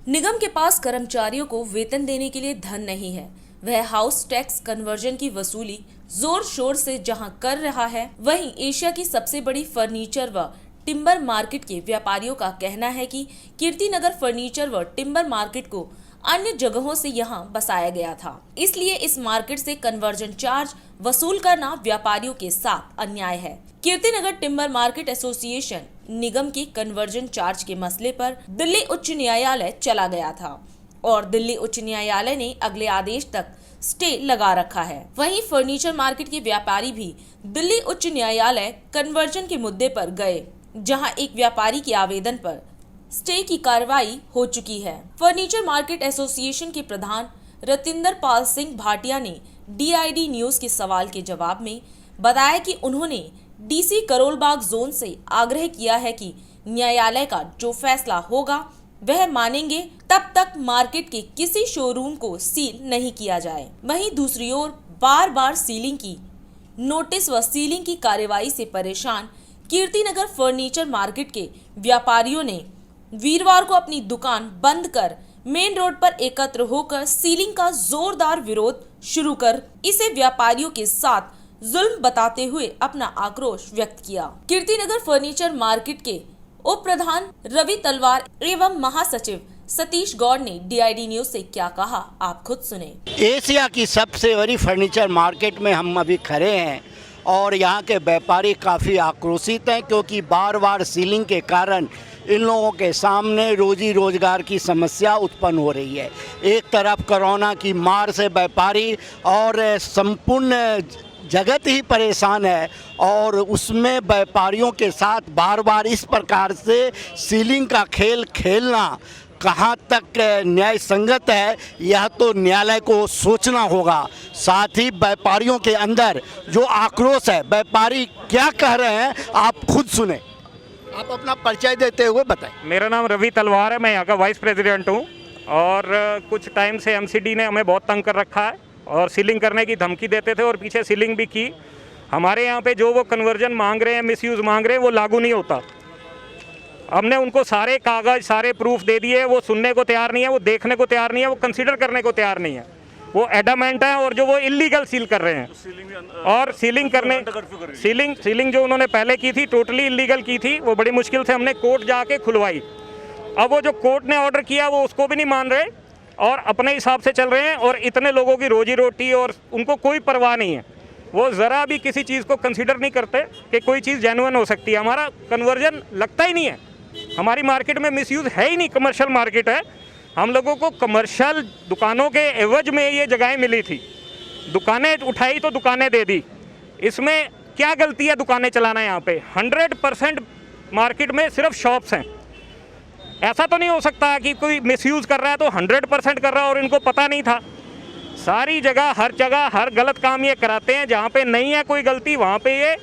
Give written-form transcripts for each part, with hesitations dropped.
निगम के पास कर्मचारियों को वेतन देने के लिए धन नहीं है। वह हाउस टैक्स कन्वर्जन की वसूली जोर शोर से जहां कर रहा है, वहीं एशिया की सबसे बड़ी फर्नीचर व टिम्बर मार्केट के व्यापारियों का कहना है कि कीर्तिनगर फर्नीचर व टिम्बर मार्केट को अन्य जगहों से यहां बसाया गया था, इसलिए इस मार्केट से कन्वर्जन चार्ज वसूल करना व्यापारियों के साथ अन्याय है। कीर्तिनगर टिम्बर मार्केट एसोसिएशन निगम के कन्वर्जन चार्ज के मसले पर दिल्ली उच्च न्यायालय चला गया था और दिल्ली उच्च न्यायालय ने अगले आदेश तक स्टे लगा रखा है। वहीं फर्नीचर मार्केट के व्यापारी भी दिल्ली उच्च न्यायालय कन्वर्जन के मुद्दे पर गए, जहां एक व्यापारी के आवेदन पर स्टे की कार्रवाई हो चुकी है। फर्नीचर मार्केट एसोसिएशन के प्रधान रतिंदर पाल सिंह भाटिया ने DID न्यूज के सवाल के जवाब में बताया कि उन्होंने DC करोलबाग जोन से आग्रह किया है कि न्यायालय का जो फैसला होगा वह मानेंगे, तब तक मार्केट के किसी शोरूम को सील नहीं किया जाए। वहीं दूसरी ओर बार बार सीलिंग की नोटिस व सीलिंग की कार्रवाई से परेशान कीर्तिनगर फर्नीचर मार्केट के व्यापारियों ने वीरवार को अपनी दुकान बंद कर मेन रोड पर एकत्र होकर सीलिंग का जोरदार विरोध शुरू कर इसे व्यापारियों के साथ जुल्म बताते हुए अपना आक्रोश व्यक्त किया। कीर्तिनगर फर्नीचर मार्केट के उप प्रधान रवि तलवार एवं महासचिव सतीश गौड़ ने DID न्यूज से क्या कहा, आप खुद सुने। एशिया की सबसे बड़ी फर्नीचर मार्केट में हम अभी खड़े हैं और यहाँ के व्यापारी काफ़ी आक्रोशित हैं, क्योंकि बार बार सीलिंग के कारण इन लोगों के सामने रोजी रोजगार की समस्या उत्पन्न हो रही है। एक तरफ कोरोना की मार से व्यापारी और संपूर्ण जगत ही परेशान है और उसमें व्यापारियों के साथ बार बार इस प्रकार से सीलिंग का खेल खेलना कहाँ तक न्याय संगत है, यह तो न्यायालय को सोचना होगा। साथ ही व्यापारियों के अंदर जो आक्रोश है, व्यापारी क्या कह रहे हैं आप खुद सुने। आप अपना परिचय देते हुए बताएं। मेरा नाम रवि तलवार है, मैं यहाँ का वाइस प्रेसिडेंट हूँ और कुछ टाइम से MCD ने हमें बहुत तंग कर रखा है और सीलिंग करने की धमकी देते थे और पीछे सीलिंग भी की। हमारे यहाँ पे जो वो कन्वर्जन मांग रहे हैं, मिसयूज़ मांग रहे हैं, वो लागू नहीं होता। हमने उनको सारे कागज़ सारे प्रूफ दे दिए, वो सुनने को तैयार नहीं है, वो देखने को तैयार नहीं है, वो कंसीडर करने को तैयार नहीं है। वो एडामेंट है और जो वो इलीगल सील कर रहे हैं और सीलिंग करने सीलिंग जो उन्होंने पहले की थी टोटली इलीगल की थी। वो बड़ी मुश्किल से हमने कोर्ट जाके खुलवाई। अब वो जो कोर्ट ने ऑर्डर किया वो उसको भी नहीं मान रहे और अपने हिसाब से चल रहे हैं और इतने लोगों की रोजी रोटी और उनको कोई परवाह नहीं है। वो ज़रा भी किसी चीज़ को कंसीडर नहीं करते कि कोई चीज़ जेन्युइन हो सकती है। हमारा कन्वर्जन लगता ही नहीं है, हमारी मार्केट में मिसयूज़ है ही नहीं। कमर्शियल मार्केट है, हम लोगों को कमर्शियल दुकानों के एवज में ये जगहें मिली थी। दुकानें उठाई तो दुकानें दे दी। इसमें क्या गलती है दुकानें चलाना? यहाँ पे 100% मार्केट में सिर्फ शॉप्स हैं। ऐसा तो नहीं हो सकता कि कोई मिसयूज़ कर रहा है तो 100% कर रहा है और इनको पता नहीं था। सारी जगह हर गलत काम ये कराते हैं। जहाँ पे नहीं है कोई गलती वहाँ पे ये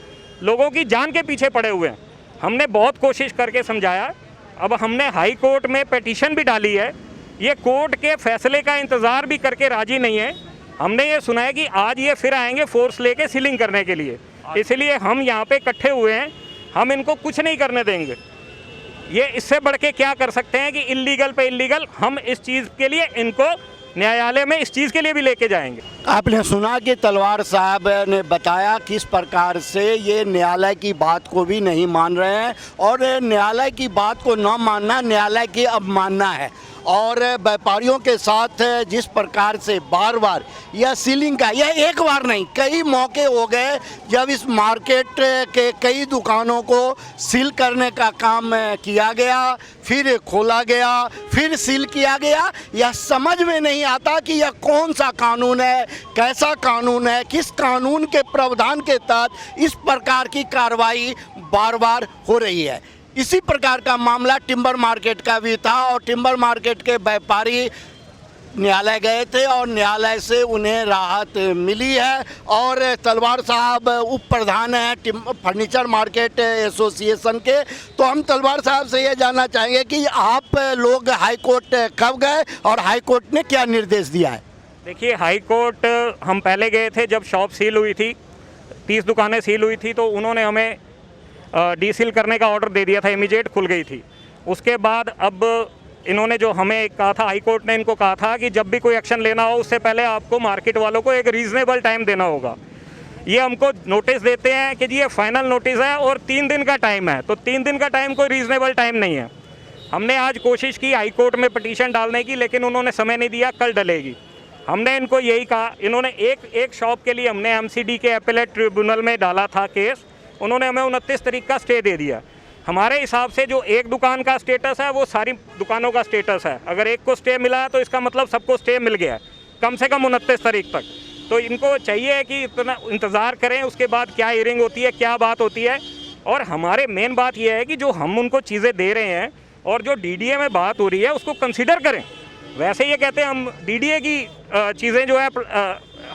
लोगों की जान के पीछे पड़े हुए हैं। हमने बहुत कोशिश करके समझाया। अब हमने हाई कोर्ट में पिटीशन भी डाली है। ये कोर्ट के फैसले का इंतज़ार भी करके राजी नहीं है। हमने ये सुना है कि आज ये फिर आएंगे फोर्स लेके सीलिंग करने के लिए, इसलिए हम यहाँ पे इकट्ठे हुए हैं। हम इनको कुछ नहीं करने देंगे। ये इससे बढ़ के क्या कर सकते हैं कि इलीगल पे इलीगल, हम इस चीज़ के लिए इनको न्यायालय में इस चीज़ के लिए भी लेके जाएंगे। आपने सुना कि तलवार साहब ने बताया किस प्रकार से ये न्यायालय की बात को भी नहीं मान रहे हैं और न्यायालय की बात को न मानना न्यायालय की अवमानना है। और व्यापारियों के साथ जिस प्रकार से बार बार यह सीलिंग का, यह एक बार नहीं कई मौके हो गए जब इस मार्केट के कई दुकानों को सील करने का काम किया गया, फिर खोला गया, फिर सील किया गया। यह समझ में नहीं आता कि यह कौन सा कानून है, कैसा कानून है, किस कानून के प्रावधान के तहत इस प्रकार की कार्रवाई बार बार हो रही है। इसी प्रकार का मामला टिम्बर मार्केट का भी था और टिम्बर मार्केट के व्यापारी न्यायालय गए थे और न्यायालय से उन्हें राहत मिली है। और तलवार साहब उप प्रधान हैं फर्नीचर मार्केट एसोसिएशन के। तो हम तलवार साहब से ये जानना चाहेंगे कि आप लोग हाई कोर्ट कब गए और हाई कोर्ट ने क्या निर्देश दिया है? देखिए, हाई कोर्ट हम पहले गए थे जब शॉप सील हुई थी, 30 दुकानें सील हुई थी, तो उन्होंने हमें डीसील करने का ऑर्डर दे दिया था, इमीडिएट खुल गई थी। उसके बाद अब इन्होंने जो हमें कहा था, हाई कोर्ट ने इनको कहा था कि जब भी कोई एक्शन लेना हो उससे पहले आपको मार्केट वालों को एक रीज़नेबल टाइम देना होगा। ये हमको नोटिस देते हैं कि जी ये फाइनल नोटिस है और 3 दिन का टाइम है, तो 3 दिन का टाइम कोई रीज़नेबल टाइम नहीं है। हमने आज कोशिश की हाई कोर्ट में पिटीशन डालने की, लेकिन उन्होंने समय नहीं दिया, कल डलेगी। हमने इनको यही कहा, इन्होंने एक शॉप के लिए हमने एमसीडी के एपेलेट ट्रिब्यूनल में डाला था केस, उन्होंने हमें 29 तारीख का स्टे दे दिया। हमारे हिसाब से जो एक दुकान का स्टेटस है वो सारी दुकानों का स्टेटस है। अगर एक को स्टे मिला है तो इसका मतलब सबको स्टे मिल गया है कम से कम 29 तारीख तक। तो इनको चाहिए कि इतना इंतज़ार करें, उसके बाद क्या हियरिंग होती है, क्या बात होती है। और हमारे मेन बात यह है कि जो हम उनको चीज़ें दे रहे हैं और जो डीडीए में बात हो रही है उसको कंसिडर करें। वैसे ये कहते हैं हम डीडीए की चीज़ें जो है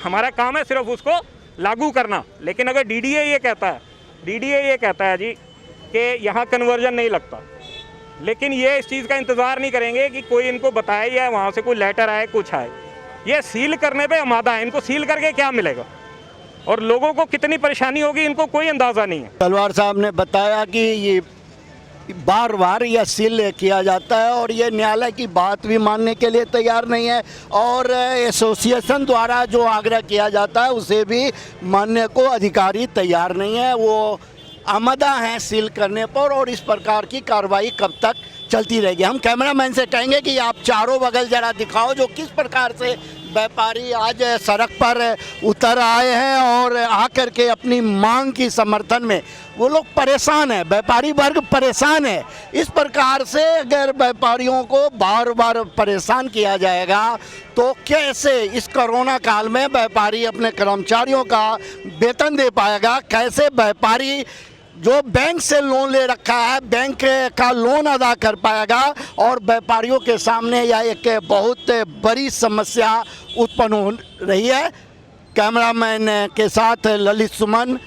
हमारा काम है सिर्फ उसको लागू करना, लेकिन अगर डीडीए ये कहता है जी कि यहाँ कन्वर्जन नहीं लगता, लेकिन ये इस चीज़ का इंतज़ार नहीं करेंगे कि कोई इनको बताए या वहाँ से कोई लेटर आए, कुछ आए। ये सील करने पे आमादा है, इनको सील करके क्या मिलेगा और लोगों को कितनी परेशानी होगी इनको कोई अंदाज़ा नहीं है। तलवार साहब ने बताया कि ये बार बार यह सील किया जाता है और ये न्यायालय की बात भी मानने के लिए तैयार नहीं है और एसोसिएशन द्वारा जो आग्रह किया जाता है उसे भी मानने को अधिकारी तैयार नहीं है। वो आमदा हैं सील करने पर और इस प्रकार की कार्रवाई कब तक चलती रहेगी। हम कैमरामैन से कहेंगे कि आप चारों बगल ज़रा दिखाओ जो किस प्रकार से व्यापारी आज सड़क पर उतर आए हैं और आकर के अपनी मांग की समर्थन में वो लोग परेशान हैं, व्यापारी वर्ग परेशान है। इस प्रकार से अगर व्यापारियों को बार बार परेशान किया जाएगा तो कैसे इस कोरोना काल में व्यापारी अपने कर्मचारियों का वेतन दे पाएगा, कैसे व्यापारी जो बैंक से लोन ले रखा है बैंक का लोन अदा कर पाएगा। और व्यापारियों के सामने यह एक बहुत बड़ी समस्या उत्पन्न हो रही है। कैमरामैन के साथ ललित सुमन,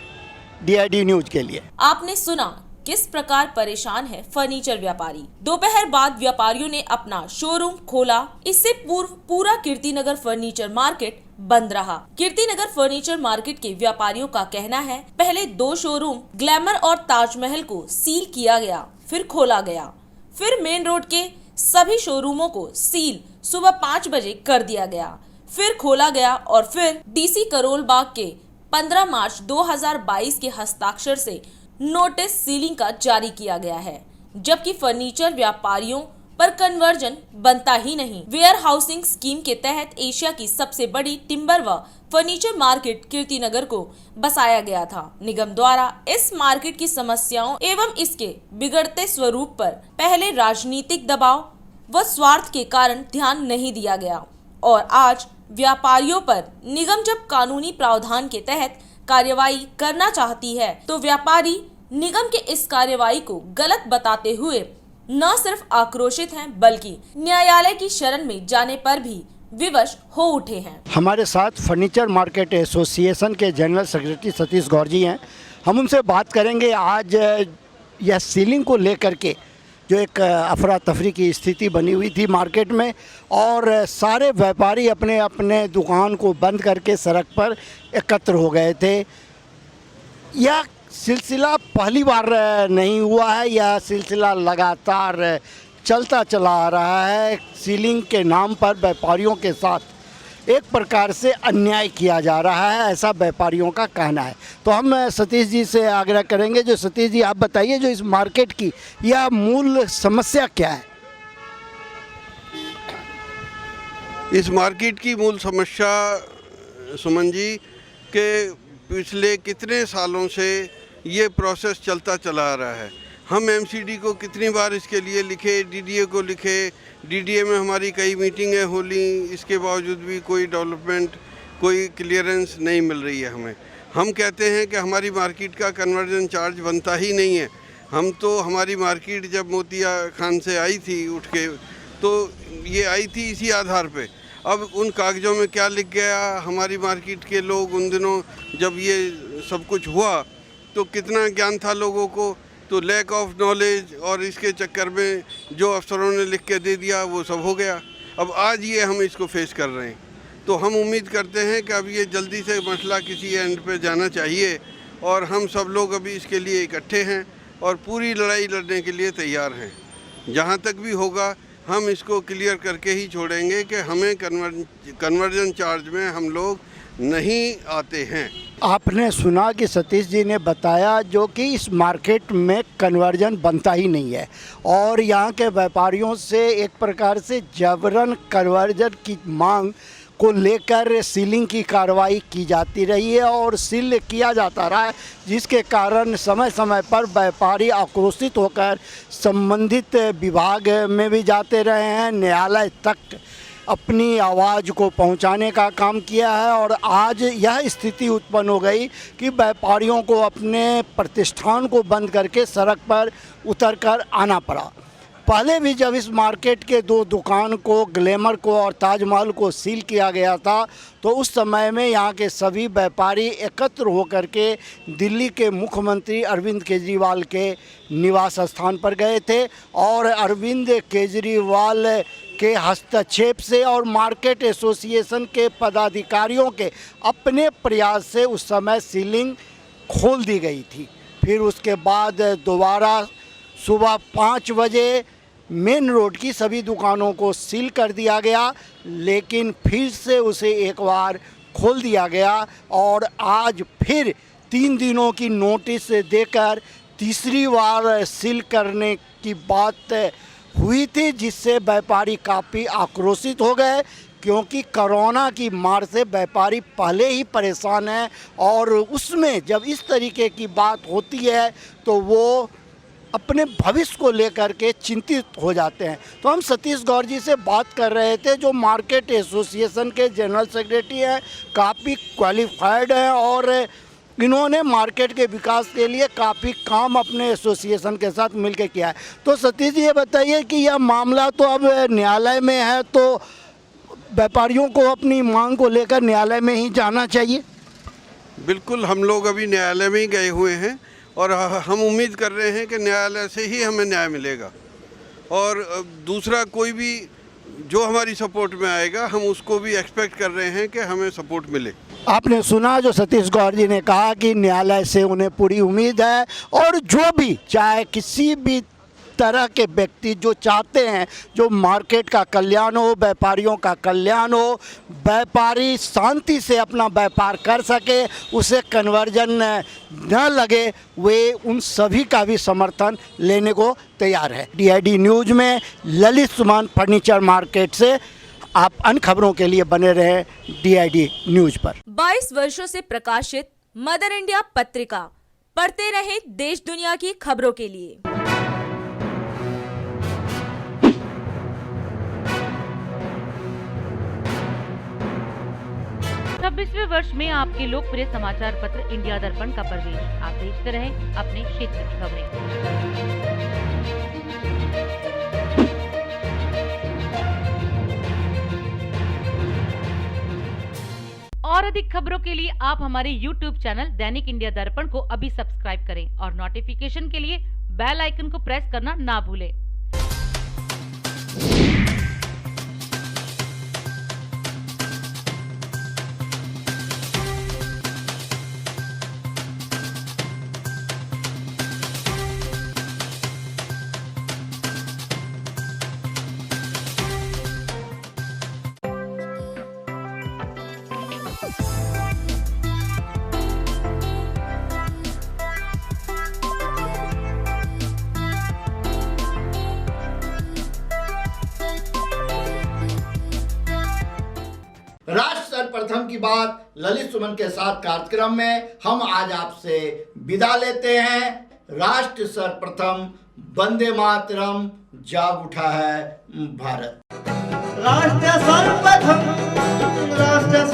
DID न्यूज के लिए। आपने सुना किस प्रकार परेशान है फर्नीचर व्यापारी। दोपहर बाद व्यापारियों ने अपना शोरूम खोला। इससे पूर्व पूरा कीर्तिनगर फर्नीचर मार्केट बंद रहा। कीर्तिनगर फर्नीचर मार्केट के व्यापारियों का कहना है पहले 2 शोरूम ग्लैमर और ताजमहल को सील किया गया, फिर खोला गया, फिर मेन रोड के सभी शोरूमों को सील सुबह 5 बजे कर दिया गया, फिर खोला गया और फिर DC करोल बाग के 15 मार्च 2022 के हस्ताक्षर से नोटिस सीलिंग का जारी किया गया है, जबकि फर्नीचर व्यापारियों पर कन्वर्जन बनता ही नहीं। वेयर हाउसिंग स्कीम के तहत एशिया की सबसे बड़ी टिम्बर व फर्नीचर मार्केट कीर्तिनगर को बसाया गया था। निगम द्वारा इस मार्केट की समस्याओं एवं इसके बिगड़ते स्वरूप पर पहले राजनीतिक दबाव व स्वार्थ के कारण ध्यान नहीं दिया गया और आज व्यापारियों पर निगम जब कानूनी प्रावधान के तहत कार्यवाही करना चाहती है तो व्यापारी निगम के इस कार्यवाही को गलत बताते हुए न सिर्फ आक्रोशित हैं बल्कि न्यायालय की शरण में जाने पर भी विवश हो उठे हैं। हमारे साथ फर्नीचर मार्केट एसोसिएशन के जनरल सेक्रेटरी सतीश गौर जी हैं। हम उनसे बात करेंगे आज यह सीलिंग को लेकर के जो एक अफरा तफरी की स्थिति बनी हुई थी मार्केट में और सारे व्यापारी अपने अपने दुकान को बंद करके सड़क पर एकत्र हो गए थे। यह सिलसिला पहली बार नहीं हुआ है, यह सिलसिला लगातार चलता चला आ रहा है। सीलिंग के नाम पर व्यापारियों के साथ एक प्रकार से अन्याय किया जा रहा है, ऐसा व्यापारियों का कहना है। तो हम सतीश जी से आग्रह करेंगे। जो सतीश जी आप बताइए जो इस मार्केट की यह मूल समस्या क्या है? इस मार्केट की मूल समस्या सुमन जी के पिछले कितने सालों से ये प्रोसेस चलता चला आ रहा है। हम एमसीडी को कितनी बार इसके लिए लिखे, डीडीए को लिखे, डीडीए में हमारी कई मीटिंगें हो ली, इसके बावजूद भी कोई डेवलपमेंट, कोई क्लियरेंस नहीं मिल रही है हमें। हम कहते हैं कि हमारी मार्केट का कन्वर्जन चार्ज बनता ही नहीं है। हम तो हमारी मार्केट जब मोतिया खान से आई थी उठ के तो ये आई थी इसी आधार पे। अब उन कागज़ों में क्या लिख गया, हमारी मार्केट के लोग उन दिनों जब ये सब कुछ हुआ तो कितना ज्ञान था लोगों को, तो लैक ऑफ नॉलेज और इसके चक्कर में जो अफसरों ने लिख के दे दिया वो सब हो गया। अब आज ये हम इसको फेस कर रहे हैं, तो हम उम्मीद करते हैं कि अब ये जल्दी से मसला किसी एंड पे जाना चाहिए और हम सब लोग अभी इसके लिए इकट्ठे हैं और पूरी लड़ाई लड़ने के लिए तैयार हैं। जहाँ तक भी होगा हम इसको क्लियर करके ही छोड़ेंगे कि हमें कन्वर्जन चार्ज में हम लोग नहीं आते हैं। आपने सुना कि सतीश जी ने बताया जो कि इस मार्केट में कन्वर्जन बनता ही नहीं है और यहाँ के व्यापारियों से एक प्रकार से जबरन कन्वर्जन की मांग को लेकर सीलिंग की कार्रवाई की जाती रही है और सील किया जाता रहा है, जिसके कारण समय समय पर व्यापारी आक्रोशित होकर संबंधित विभाग में भी जाते रहे हैं, न्यायालय तक अपनी आवाज़ को पहुंचाने का काम किया है और आज यह स्थिति उत्पन्न हो गई कि व्यापारियों को अपने प्रतिष्ठान को बंद करके सड़क पर उतरकर आना पड़ा। पहले भी जब इस मार्केट के 2 दुकान को, ग्लैमर को और ताजमहल को सील किया गया था तो उस समय में यहाँ के सभी व्यापारी एकत्र होकर के दिल्ली के मुख्यमंत्री अरविंद केजरीवाल के निवास स्थान पर गए थे और अरविंद केजरीवाल के हस्तक्षेप से और मार्केट एसोसिएशन के पदाधिकारियों के अपने प्रयास से उस समय सीलिंग खोल दी गई थी। फिर उसके बाद दोबारा सुबह 5 बजे मेन रोड की सभी दुकानों को सील कर दिया गया, लेकिन फिर से उसे एक बार खोल दिया गया और आज फिर 3 दिनों की नोटिस देकर तीसरी बार सील करने की बात हुई थी, जिससे व्यापारी काफ़ी आक्रोशित हो गए क्योंकि कोरोना की मार से व्यापारी पहले ही परेशान हैं और उसमें जब इस तरीके की बात होती है तो वो अपने भविष्य को लेकर के चिंतित हो जाते हैं। तो हम सतीश गौर जी से बात कर रहे थे जो मार्केट एसोसिएशन के जनरल सेक्रेटरी हैं, काफ़ी क्वालिफाइड हैं और इन्होंने मार्केट के विकास के लिए काफ़ी काम अपने एसोसिएशन के साथ मिलकर किया है। तो सतीश जी ये बताइए कि यह मामला तो अब न्यायालय में है, तो व्यापारियों को अपनी मांग को लेकर न्यायालय में ही जाना चाहिए। बिल्कुल, हम लोग अभी न्यायालय में ही गए हुए हैं और हम उम्मीद कर रहे हैं कि न्यायालय से ही हमें न्याय मिलेगा और दूसरा कोई भी जो हमारी सपोर्ट में आएगा हम उसको भी एक्सपेक्ट कर रहे हैं कि हमें सपोर्ट मिले। आपने सुना जो सतीश गौर जी ने कहा कि न्यायालय से उन्हें पूरी उम्मीद है और जो भी चाहे किसी भी तरह के व्यक्ति जो चाहते हैं जो मार्केट का कल्याण हो, व्यापारियों का कल्याण हो, व्यापारी शांति से अपना व्यापार कर सके, उसे कन्वर्जन न लगे, वे उन सभी का भी समर्थन लेने को तैयार है। DID न्यूज़ में ललित सुमन फर्नीचर मार्केट से आप अन्य खबरों के लिए बने रहे DID न्यूज़ पर। 22 वर्षों से प्रकाशित मदर इंडिया पत्रिका पढ़ते रहे देश दुनिया की खबरों के लिए। 26वें वर्ष में आपके लोकप्रिय समाचार पत्र इंडिया दर्पण का प्रवेश। आप देखते रहें अपने क्षेत्र की खबरें। और अधिक खबरों के लिए आप हमारे YouTube चैनल दैनिक इंडिया दर्पण को अभी सब्सक्राइब करें और नोटिफिकेशन के लिए बेल आइकन को प्रेस करना ना भूलें। राष्ट्र सर्वप्रथम की बात ललित सुमन के साथ कार्यक्रम में हम आज आपसे विदा लेते हैं। राष्ट्र सर्वप्रथम, वंदे मातरम, जाग उठा है भारत। राष्ट्र सर्वप्रथम, राष्ट्र